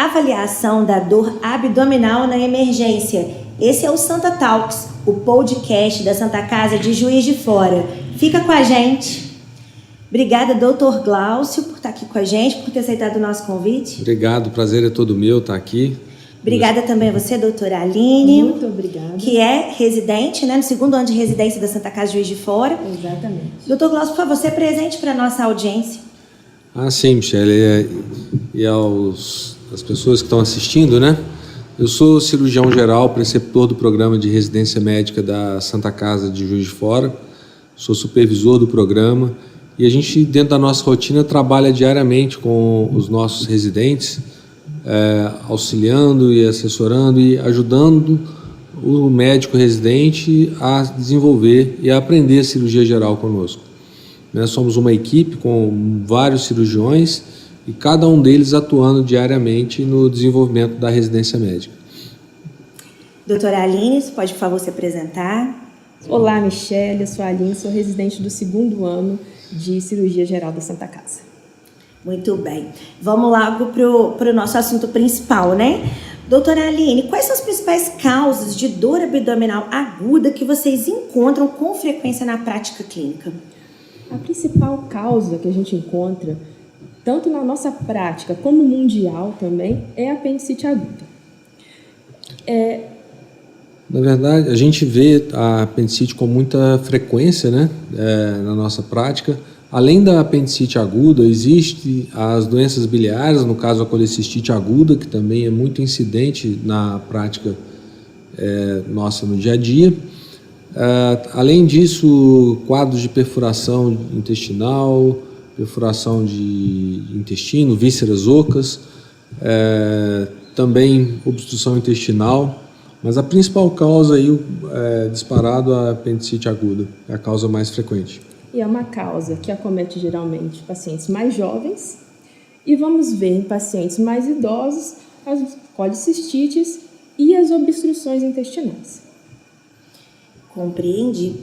avaliação da dor abdominal na emergência. Esse é o Santa Talks, o podcast da Santa Casa de Juiz de Fora. Fica com a gente. Obrigada, doutor Glaucio, por estar aqui com a gente, por ter aceitado o nosso convite. Obrigado, o prazer é todo meu estar aqui. Obrigada também a você, doutora Aline. Muito obrigada. Que é residente, no segundo ano de residência da Santa Casa de Juiz de Fora. Exatamente. Doutor Glaucio, por favor, você presente para a nossa audiência. Sim, Michele, e as pessoas que estão assistindo, né? Eu sou cirurgião geral, preceptor do programa de residência médica da Santa Casa de Juiz de Fora, sou supervisor do programa e a gente, dentro da nossa rotina, trabalha diariamente com os nossos residentes, auxiliando e assessorando e ajudando o médico residente a desenvolver e a aprender cirurgia geral conosco. Nós somos uma equipe com vários cirurgiões e cada um deles atuando diariamente no desenvolvimento da residência médica. Doutora Aline, você pode, por favor, se apresentar? Olá, Michele, eu sou a Aline, sou residente do segundo ano de cirurgia geral da Santa Casa. Muito bem. Vamos logo para o nosso assunto principal, né? Doutora Aline, quais são as principais causas de dor abdominal aguda que vocês encontram com frequência na prática clínica? A principal causa que a gente encontra, tanto na nossa prática como mundial também, é a apendicite aguda. Na verdade, a gente vê a apendicite com muita frequência, né, na nossa prática. Além da apendicite aguda, existem as doenças biliares, no caso a colecistite aguda, que também é muito incidente na prática nossa no dia a dia. Além disso, quadros de perfuração intestinal, perfuração de intestino, vísceras ocas, também obstrução intestinal, mas a principal causa aí disparado a apendicite aguda, é a causa mais frequente. E é uma causa que acomete geralmente pacientes mais jovens e vamos ver em pacientes mais idosos as colicistites e as obstruções intestinais. Compreendi.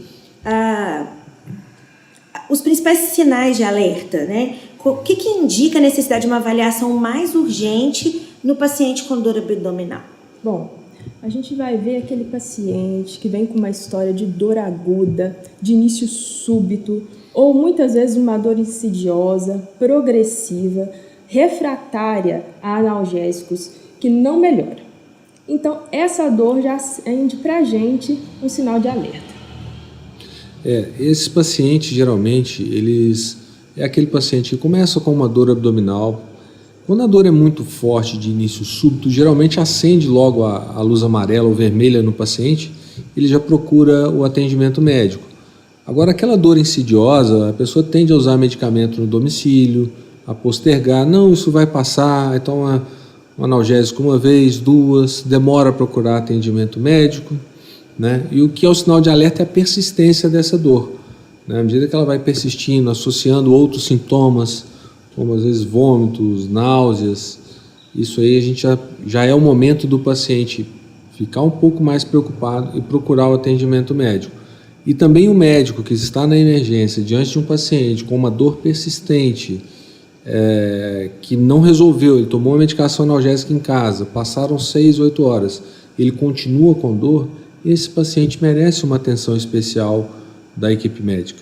Os principais sinais de alerta, né? O que indica a necessidade de uma avaliação mais urgente no paciente com dor abdominal? Bom, a gente vai ver aquele paciente que vem com uma história de dor aguda, de início súbito, ou muitas vezes uma dor insidiosa, progressiva, refratária a analgésicos, que não melhora. Então, essa dor já acende para a gente um sinal de alerta. Esses pacientes, geralmente, é aquele paciente que começa com uma dor abdominal. Quando a dor é muito forte de início súbito, geralmente acende logo a luz amarela ou vermelha no paciente, ele já procura o atendimento médico. Agora, aquela dor insidiosa, a pessoa tende a usar medicamento no domicílio, a postergar, não, isso vai passar, então um analgésico uma vez, duas, demora a procurar atendimento médico, né? E o que é o sinal de alerta é a persistência dessa dor, né? À medida que ela vai persistindo, associando outros sintomas, como às vezes vômitos, náuseas, isso aí a gente já é o momento do paciente ficar um pouco mais preocupado e procurar o atendimento médico. E também o médico que está na emergência diante de um paciente com uma dor persistente, que não resolveu, ele tomou uma medicação analgésica em casa, passaram 6, 8 horas, ele continua com dor, esse paciente merece uma atenção especial da equipe médica.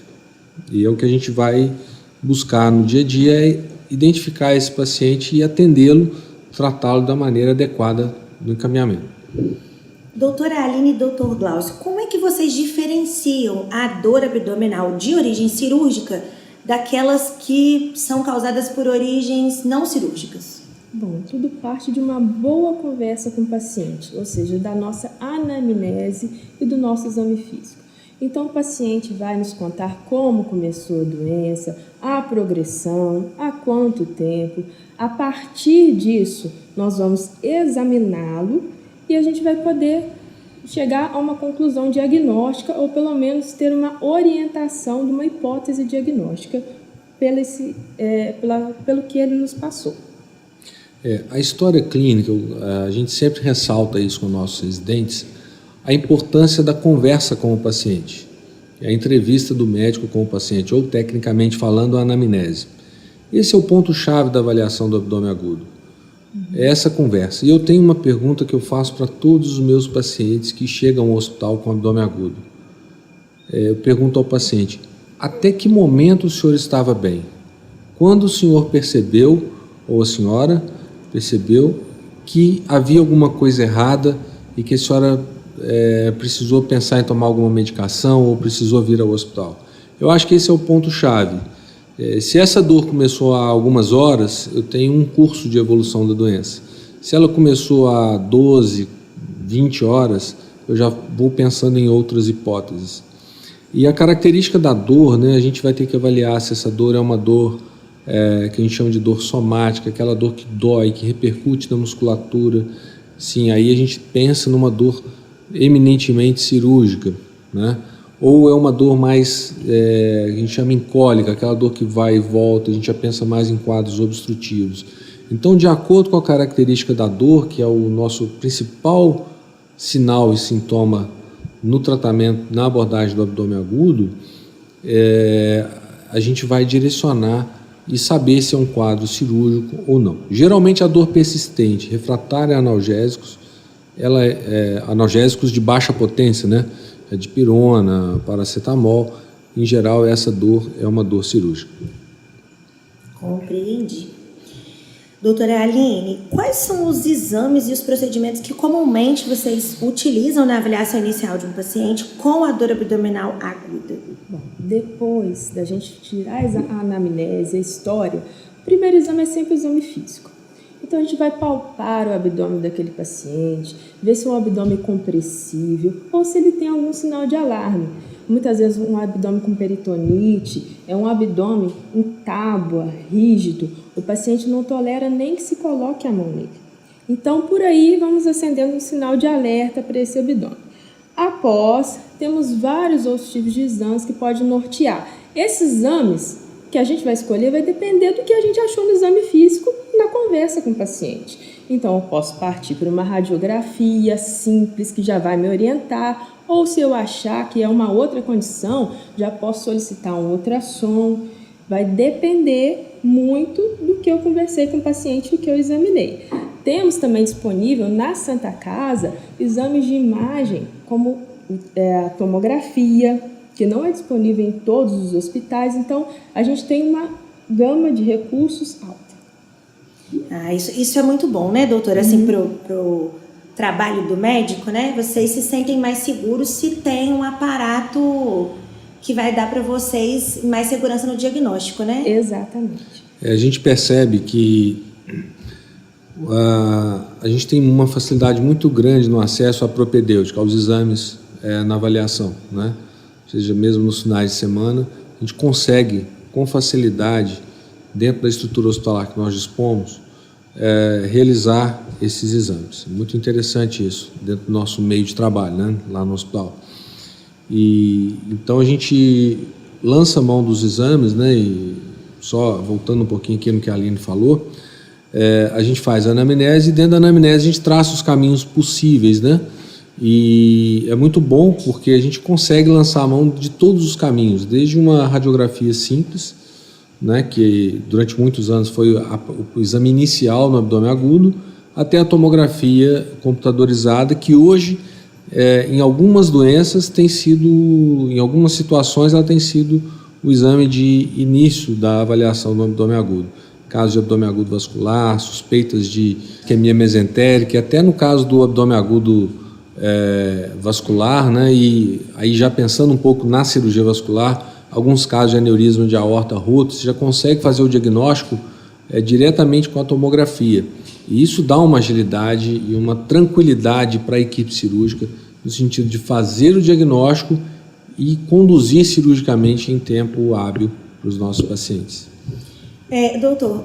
E é o que a gente vai buscar no dia a dia, é identificar esse paciente e atendê-lo, tratá-lo da maneira adequada no encaminhamento. Doutora Aline e doutor Glaucio, como é que vocês diferenciam a dor abdominal de origem cirúrgica daquelas que são causadas por origens não cirúrgicas? Bom, tudo parte de uma boa conversa com o paciente, ou seja, da nossa anamnese e do nosso exame físico. Então, o paciente vai nos contar como começou a doença, a progressão, há quanto tempo. A partir disso, nós vamos examiná-lo e a gente vai poder chegar a uma conclusão diagnóstica ou pelo menos ter uma orientação de uma hipótese diagnóstica pelo que ele nos passou. A história clínica, a gente sempre ressalta isso com nossos residentes, a importância da conversa com o paciente, a entrevista do médico com o paciente, ou tecnicamente falando, a anamnese. Esse é o ponto-chave da avaliação do abdômen agudo. É essa conversa. E eu tenho uma pergunta que eu faço para todos os meus pacientes que chegam ao hospital com abdômen agudo. Eu pergunto ao paciente: até que momento o senhor estava bem? Quando o senhor percebeu, ou a senhora percebeu, que havia alguma coisa errada e que a senhora precisou pensar em tomar alguma medicação ou precisou vir ao hospital? Eu acho que esse é o ponto-chave. Se essa dor começou há algumas horas, eu tenho um curso de evolução da doença. Se ela começou há 12, 20 horas, eu já vou pensando em outras hipóteses. E a característica da dor, né, a gente vai ter que avaliar se essa dor é uma dor que a gente chama de dor somática, aquela dor que dói, que repercute na musculatura. Sim, aí a gente pensa numa dor eminentemente cirúrgica, né? Ou é uma dor mais, a gente chama incólica, aquela dor que vai e volta, a gente já pensa mais em quadros obstrutivos. Então, de acordo com a característica da dor, que é o nosso principal sinal e sintoma no tratamento, na abordagem do abdômen agudo, a gente vai direcionar e saber se é um quadro cirúrgico ou não. Geralmente a dor persistente, refratária a analgésicos, ela analgésicos de baixa potência, né? Dipirona, paracetamol, em geral essa dor é uma dor cirúrgica. Compreendi. Doutora Aline, quais são os exames e os procedimentos que comumente vocês utilizam na avaliação inicial de um paciente com a dor abdominal aguda? Bom, depois da gente tirar a anamnese, a história, o primeiro exame é sempre o exame físico. Então, a gente vai palpar o abdômen daquele paciente, ver se é um abdômen compressível ou se ele tem algum sinal de alarme. Muitas vezes um abdômen com peritonite, é um abdômen em tábua, rígido, o paciente não tolera nem que se coloque a mão nele. Então, por aí, vamos acendendo um sinal de alerta para esse abdômen. Após, temos vários outros tipos de exames que podem nortear. Esses exames que a gente vai escolher vai depender do que a gente achou no exame físico e na conversa com o paciente. Então, eu posso partir para uma radiografia simples que já vai me orientar, ou se eu achar que é uma outra condição, já posso solicitar um ultrassom. Vai depender muito do que eu conversei com o paciente e o que eu examinei. Temos também disponível na Santa Casa exames de imagem como a tomografia, que não é disponível em todos os hospitais, então a gente tem uma gama de recursos alta. Isso é muito bom, né, doutora? Assim, pro trabalho do médico, né? Vocês se sentem mais seguros se tem um aparato que vai dar para vocês mais segurança no diagnóstico, né? Exatamente. A gente percebe que a gente tem uma facilidade muito grande no acesso à propedêutica, aos exames na avaliação, né? Ou seja, mesmo nos finais de semana, a gente consegue, com facilidade, dentro da estrutura hospitalar que nós dispomos, realizar esses exames. Muito interessante isso, dentro do nosso meio de trabalho, né? Lá no hospital. E então a gente lança a mão dos exames, né? E só voltando um pouquinho aqui no que a Aline falou, a gente faz a anamnese e dentro da anamnese a gente traça os caminhos possíveis, né? E é muito bom porque a gente consegue lançar a mão de todos os caminhos, desde uma radiografia simples, né, que durante muitos anos foi o exame inicial no abdômen agudo, até a tomografia computadorizada, que hoje, em algumas doenças, tem sido, em algumas situações, ela tem sido o exame de início da avaliação do abdômen agudo. Casos de abdômen agudo vascular, suspeitas de isquemia mesentérica, até no caso do abdômen agudo vascular, né, e aí já pensando um pouco na cirurgia vascular, alguns casos de aneurisma de aorta rota, você já consegue fazer o diagnóstico diretamente com a tomografia. E isso dá uma agilidade e uma tranquilidade para a equipe cirúrgica, no sentido de fazer o diagnóstico e conduzir cirurgicamente em tempo hábil para os nossos pacientes. Doutor,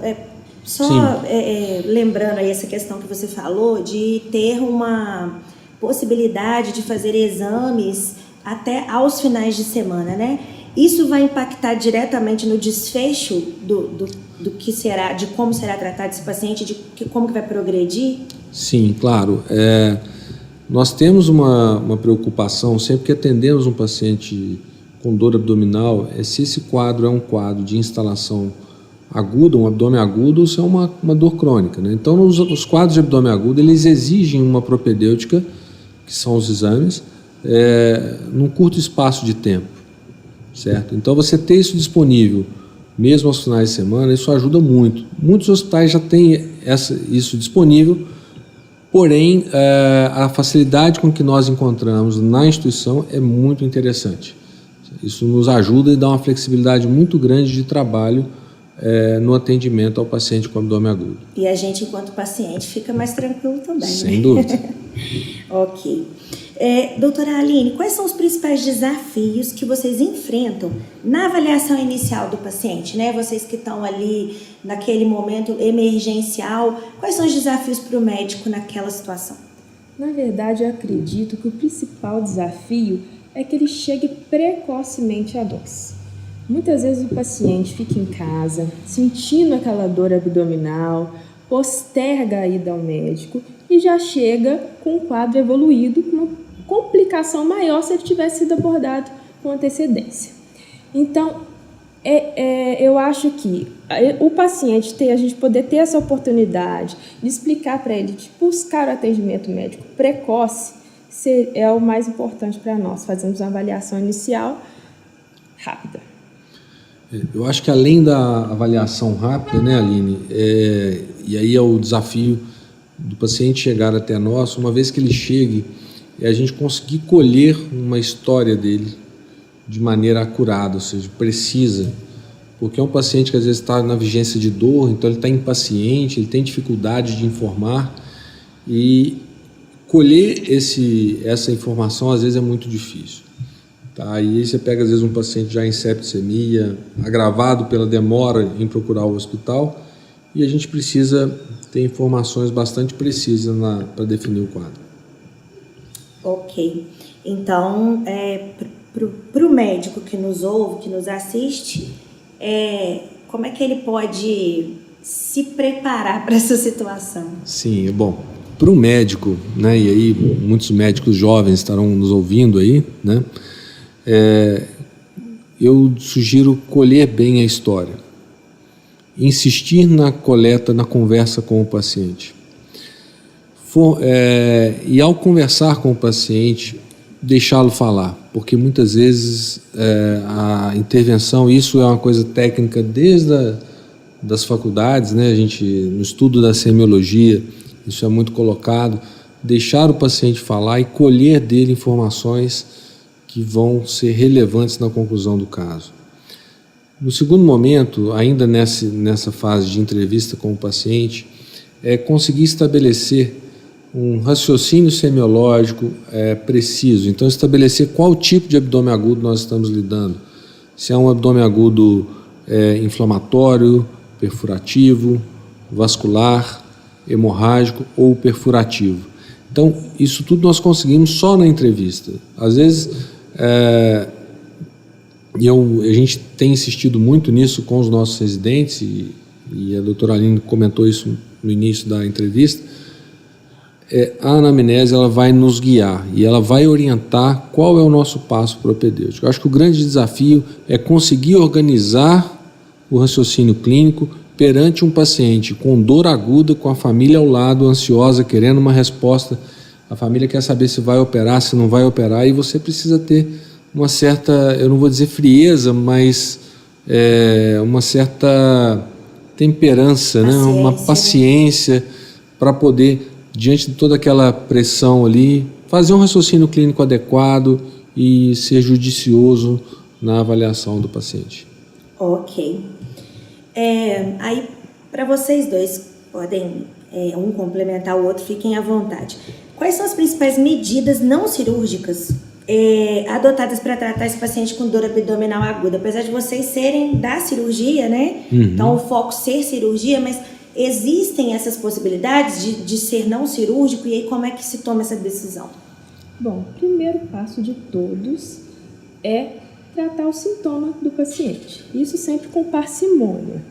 lembrando aí essa questão que você falou de ter uma possibilidade de fazer exames até aos finais de semana, né? Isso vai impactar diretamente no desfecho do que será, de como será tratado esse paciente, de como que vai progredir? Sim, claro. Nós temos uma preocupação sempre que atendemos um paciente com dor abdominal, se esse quadro é um quadro de instalação aguda, um abdômen agudo, ou se é uma dor crônica, né? Então, os quadros de abdômen agudo, eles exigem uma propedêutica, que são os exames, num curto espaço de tempo, certo? Então, você ter isso disponível, mesmo aos finais de semana, isso ajuda muito. Muitos hospitais já têm isso disponível, porém, a facilidade com que nós encontramos na instituição é muito interessante. Isso nos ajuda e dá uma flexibilidade muito grande de trabalho no atendimento ao paciente com abdômen agudo. E a gente, enquanto paciente, fica mais tranquilo também, Sem né? dúvida. Ok. Doutora Aline, quais são os principais desafios que vocês enfrentam na avaliação inicial do paciente, né? Vocês que estão ali naquele momento emergencial, quais são os desafios para o médico naquela situação? Na verdade, eu acredito que o principal desafio é que ele chegue precocemente a nós. Muitas vezes o paciente fica em casa, sentindo aquela dor abdominal, posterga a ida ao médico e já chega com um quadro evoluído, com uma complicação maior se ele tivesse sido abordado com antecedência. Então, eu acho que o paciente, a gente poder ter essa oportunidade de explicar para ele, de buscar o atendimento médico precoce, é o mais importante para nós. Fazemos uma avaliação inicial rápida. Eu acho que além da avaliação rápida, né, Aline, e aí é o desafio do paciente chegar até nós, uma vez que ele chegue, é a gente conseguir colher uma história dele de maneira acurada, ou seja, precisa, porque é um paciente que às vezes está na vigência de dor, então ele está impaciente, ele tem dificuldade de informar, e colher essa informação às vezes é muito difícil. Tá? E aí você pega às vezes um paciente já em septicemia, agravado pela demora em procurar o hospital, e a gente precisa ter informações bastante precisas para definir o quadro. Ok. Então, para o médico que nos ouve, que nos assiste, como é que ele pode se preparar para essa situação? Sim, bom, para o médico, né, e aí muitos médicos jovens estarão nos ouvindo aí, né? Eu sugiro colher bem a história, insistir na coleta, na conversa com o paciente. E ao conversar com o paciente, deixá-lo falar, porque muitas vezes a intervenção, isso é uma coisa técnica desde das faculdades, né? A gente, no estudo da semiologia, isso é muito colocado, deixar o paciente falar e colher dele informações que vão ser relevantes na conclusão do caso. No segundo momento, ainda nessa fase de entrevista com o paciente, conseguir estabelecer um raciocínio semiológico preciso. Então, estabelecer qual tipo de abdômen agudo nós estamos lidando. Se é um abdômen agudo inflamatório, perfurativo, vascular, hemorrágico ou perfurativo. Então, isso tudo nós conseguimos só na entrevista. Às vezes, a gente tem insistido muito nisso com os nossos residentes, e a doutora Aline comentou isso no início da entrevista. A anamnese ela vai nos guiar e ela vai orientar qual é o nosso passo propedêutico. Eu acho que o grande desafio é conseguir organizar o raciocínio clínico perante um paciente com dor aguda, com a família ao lado, ansiosa, querendo uma resposta. A família quer saber se vai operar, se não vai operar, e você precisa ter uma certa, eu não vou dizer frieza, mas uma certa temperança, né? Uma paciência para poder, diante de toda aquela pressão ali, fazer um raciocínio clínico adequado e ser judicioso na avaliação do paciente. Ok. Aí, para vocês dois, podem um complementar o outro, fiquem à vontade. Quais são as principais medidas não cirúrgicas adotadas para tratar esse paciente com dor abdominal aguda? Apesar de vocês serem da cirurgia, né? Uhum. Então, o foco ser cirurgia, mas existem essas possibilidades de ser não cirúrgico, e aí como é que se toma essa decisão? Bom, o primeiro passo de todos é tratar o sintoma do paciente. Isso sempre com parcimônia.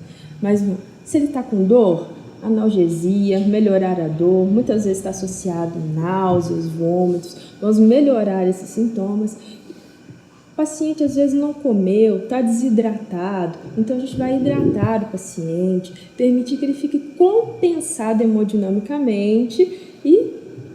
Mas se ele está com dor, analgesia, melhorar a dor, muitas vezes está associado a náuseas, vômitos. Vamos melhorar esses sintomas O paciente às vezes não comeu, está desidratado, então a gente vai hidratar o paciente, permitir que ele fique compensado hemodinamicamente e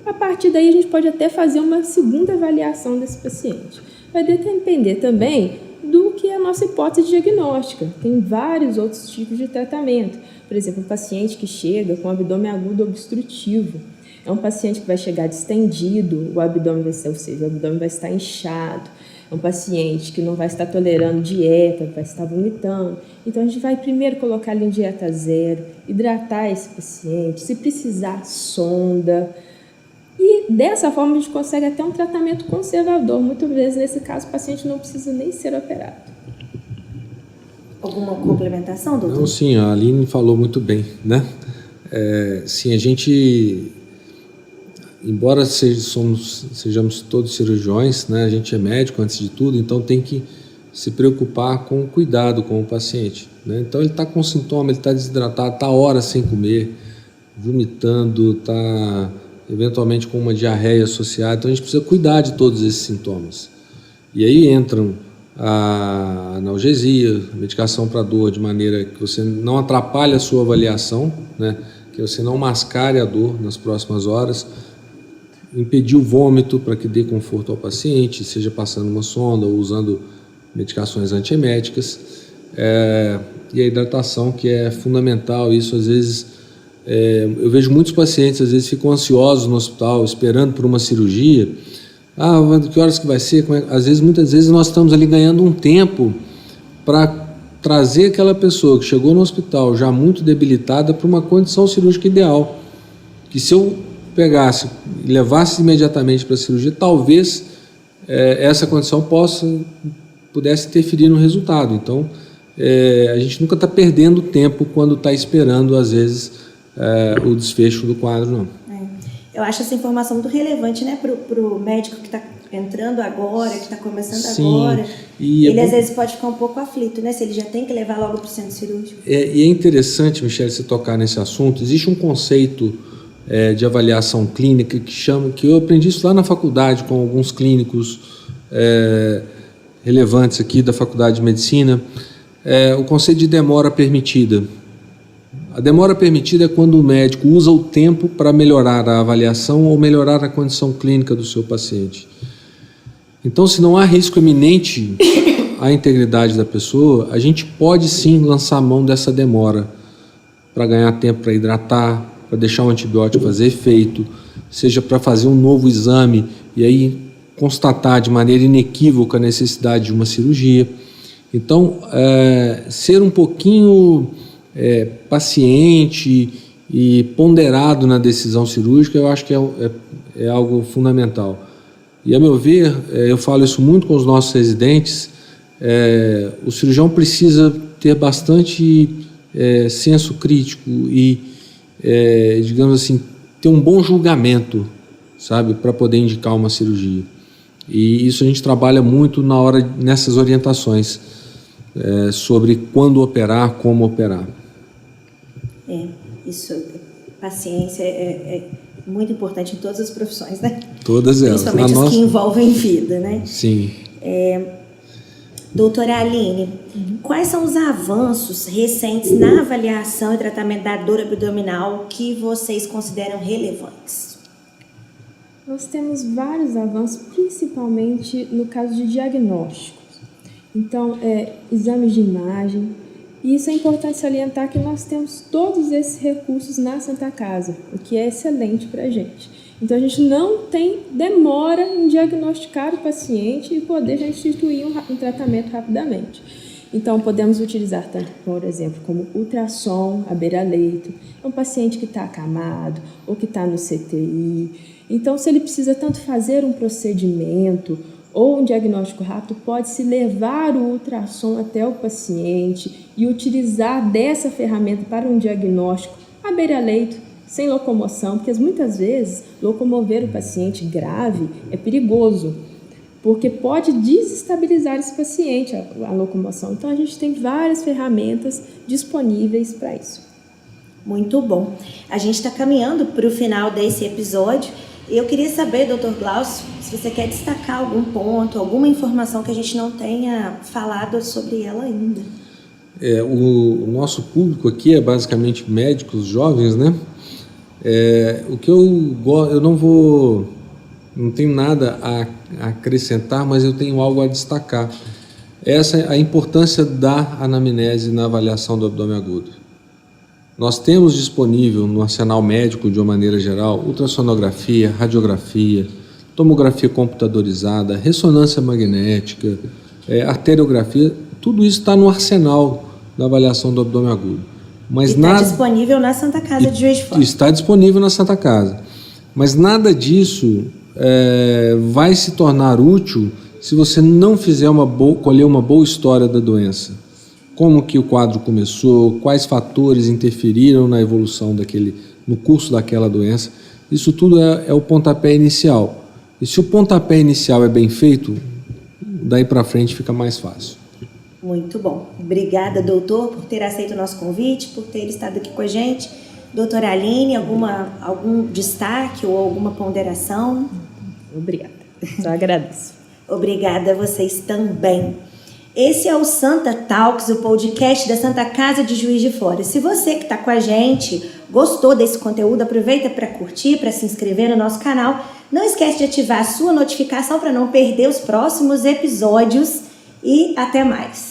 a partir daí a gente pode até fazer uma segunda avaliação desse paciente. Vai depender também do que é a nossa hipótese diagnóstica. Tem vários outros tipos de tratamento. Por exemplo, um paciente que chega com abdômen agudo obstrutivo. É um paciente que vai chegar distendido, o abdômen vai estar inchado. É um paciente que não vai estar tolerando dieta, vai estar vomitando. Então, a gente vai primeiro colocar ele em dieta zero, hidratar esse paciente, se precisar, sonda. E dessa forma, a gente consegue até um tratamento conservador. Muitas vezes, nesse caso, o paciente não precisa nem ser operado. Alguma complementação, doutor? Não, sim, a Aline falou muito bem, né? Sim, a gente... Embora sejamos todos cirurgiões, né, a gente é médico antes de tudo, então tem que se preocupar com o cuidado com o paciente, né? Então ele está com sintoma, ele está desidratado, está horas sem comer, vomitando, está eventualmente com uma diarreia associada, então a gente precisa cuidar de todos esses sintomas. E aí entram a analgesia, a medicação para dor, de maneira que você não atrapalhe a sua avaliação, né, que você não mascare a dor nas próximas horas, impedir o vômito para que dê conforto ao paciente, seja passando uma sonda ou usando medicações antieméticas, e a hidratação, que é fundamental. Isso às vezes, eu vejo muitos pacientes às vezes ficam ansiosos no hospital, esperando por uma cirurgia. Que horas que vai ser? Muitas vezes nós estamos ali ganhando um tempo para trazer aquela pessoa que chegou no hospital já muito debilitada para uma condição cirúrgica ideal, que se eu pegasse e levasse imediatamente para a cirurgia, talvez essa condição pudesse interferir no resultado. Então, a gente nunca está perdendo tempo quando está esperando, às vezes, o desfecho do quadro, não. Eu acho essa informação muito relevante, né, para o médico que está entrando agora, que está começando agora. Ele às vezes pode ficar um pouco aflito, né, se ele já tem que levar logo para o centro cirúrgico. E é interessante, Michele, você tocar nesse assunto. Existe um conceito de avaliação clínica que eu aprendi isso lá na faculdade com alguns clínicos relevantes aqui da Faculdade de Medicina, o conceito de demora permitida. A demora permitida é quando o médico usa o tempo para melhorar a avaliação ou melhorar a condição clínica do seu paciente. Então, se não há risco iminente à integridade da pessoa, a gente pode sim lançar a mão dessa demora para ganhar tempo para hidratar, para deixar o antibiótico fazer efeito, seja para fazer um novo exame e aí constatar de maneira inequívoca a necessidade de uma cirurgia. Então, ser um pouquinho paciente e ponderado na decisão cirúrgica, eu acho que é algo fundamental. E, a meu ver, eu falo isso muito com os nossos residentes, o cirurgião precisa ter bastante senso crítico e, digamos assim, ter um bom julgamento, sabe, para poder indicar uma cirurgia. E isso a gente trabalha muito nessas orientações sobre quando operar, como operar. Isso, paciência é muito importante em todas as profissões, né? Todas elas. Principalmente as que envolvem vida, né? Sim. Doutora Aline, quais são os avanços recentes na avaliação e tratamento da dor abdominal que vocês consideram relevantes? Nós temos vários avanços, principalmente no caso de diagnósticos. Então, exames de imagem. E isso é importante salientar que nós temos todos esses recursos na Santa Casa, o que é excelente para a gente. Então, a gente não tem demora em diagnosticar o paciente e poder já instituir um tratamento rapidamente. Então, podemos utilizar, tanto, por exemplo, como ultrassom à beira-leito, um paciente que está acamado ou que está no CTI. Então, se ele precisa tanto fazer um procedimento ou um diagnóstico rápido, pode-se levar o ultrassom até o paciente e utilizar dessa ferramenta para um diagnóstico à beira-leito, sem locomoção, porque muitas vezes locomover o paciente grave é perigoso, porque pode desestabilizar esse paciente, a locomoção. Então, a gente tem várias ferramentas disponíveis para isso. Muito bom. A gente está caminhando para o final desse episódio. Eu queria saber, Dr. Glaucio, se se você quer destacar algum ponto, alguma informação que a gente não tenha falado sobre ela ainda. O nosso público aqui é basicamente médicos jovens, né? O que eu não tenho nada a acrescentar, mas eu tenho algo a destacar. Essa é a importância da anamnese na avaliação do abdômen agudo. Nós temos disponível no arsenal médico, de uma maneira geral, ultrassonografia, radiografia, tomografia computadorizada, ressonância magnética, arteriografia, tudo isso está no arsenal da avaliação do abdômen agudo. Mas está disponível na Santa Casa de Juiz de Fora. Está disponível na Santa Casa. Mas nada disso vai se tornar útil se você não fizer colher uma boa história da doença. Como que o quadro começou, quais fatores interferiram na evolução no curso daquela doença. Isso tudo é o pontapé inicial. E se o pontapé inicial é bem feito, daí para frente fica mais fácil. Muito bom. Obrigada, doutor, por ter aceito o nosso convite, por ter estado aqui com a gente. Doutora Aline, algum destaque ou alguma ponderação? Obrigada. Só agradeço. Obrigada a vocês também. Esse é o Santa Talks, o podcast da Santa Casa de Juiz de Fora. Se você que está com a gente gostou desse conteúdo, aproveita para curtir, para se inscrever no nosso canal. Não esquece de ativar a sua notificação para não perder os próximos episódios e até mais.